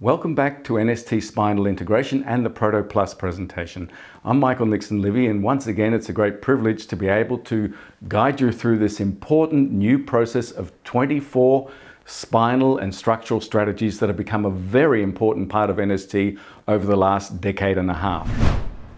Welcome back to NST Spinal Integration and the PROTO Plus presentation. I'm Michael Nixon-Livy, and once again it's a great privilege to be able to guide you through this important new process of 24 spinal and structural strategies that have become a very important part of NST over the last decade and a half.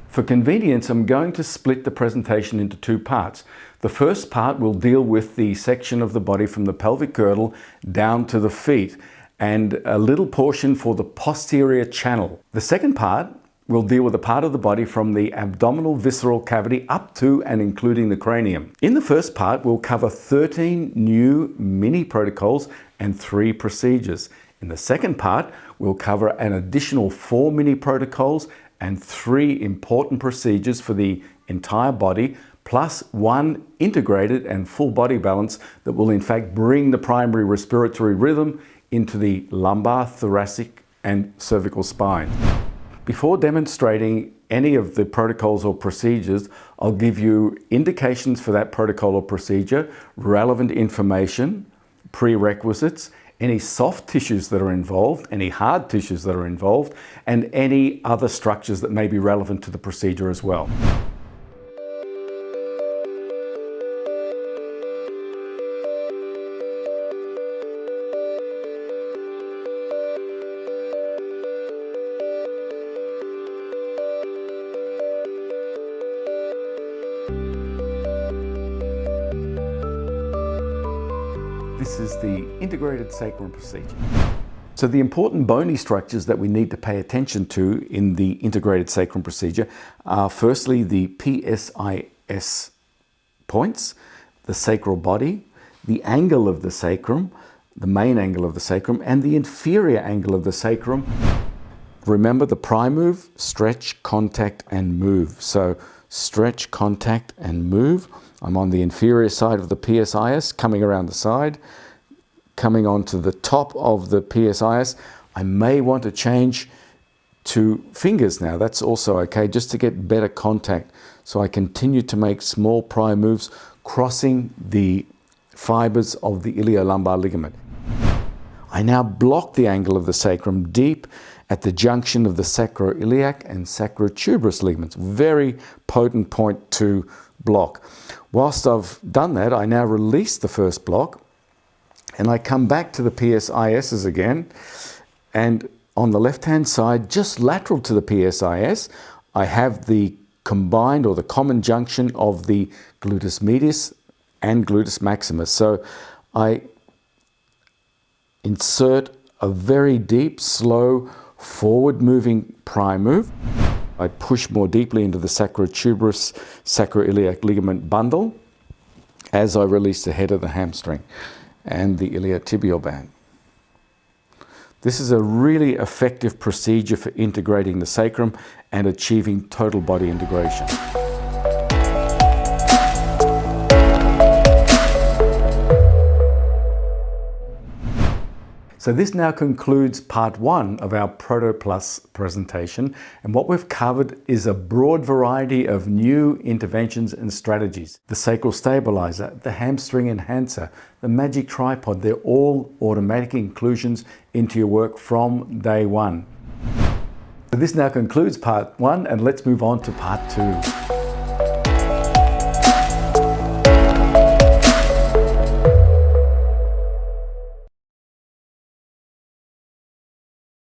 For convenience, I'm going to split the presentation into two parts. The first part will deal with the section of the body from the pelvic girdle down to the feet, and a little portion for the posterior channel. The second part will deal with a part of the body from the abdominal visceral cavity up to and including the cranium. In the first part, we'll cover 13 new mini protocols and 3 procedures. In the second part, we'll cover an additional 4 mini protocols and 3 important procedures for the entire body, plus 1 integrated and full body balance that will in fact bring the primary respiratory rhythm into the lumbar, thoracic, and cervical spine. Before demonstrating any of the protocols or procedures, I'll give you indications for that protocol or procedure, relevant information, prerequisites, any soft tissues that are involved, any hard tissues that are involved, and any other structures that may be relevant to the procedure as well. This is the integrated sacrum procedure. So the important bony structures that we need to pay attention to in the integrated sacrum procedure are firstly the PSIS points, the sacral body, the angle of the sacrum, the main angle of the sacrum, and the inferior angle of the sacrum. Remember the prime move, stretch, contact, and move. So stretch, contact, and move. I'm on the inferior side of the PSIS, coming around the side, coming onto the top of the PSIS. I may want to change to fingers now. That's also okay, just to get better contact. So I continue to make small prime moves, crossing the fibers of the iliolumbar ligament. I now block the angle of the sacrum deep at the junction of the sacroiliac and sacrotuberous ligaments. Very potent point to block. Whilst I've done that, I now release the first block and I come back to the PSISs again, and on the left-hand side, just lateral to the PSIS, I have the combined or the common junction of the gluteus medius and gluteus maximus. So I insert a very deep, slow, forward-moving prime move. I push more deeply into the sacrotuberous sacroiliac ligament bundle as I release the head of the hamstring and the iliotibial band. This is a really effective procedure for integrating the sacrum and achieving total body integration. So this now concludes part 1 of our PROTO Plus presentation, and what we've covered is a broad variety of new interventions and strategies. The sacral stabilizer, the hamstring enhancer, the magic tripod, they're all automatic inclusions into your work from day 1. So this now concludes part 1, and let's move on to part 2.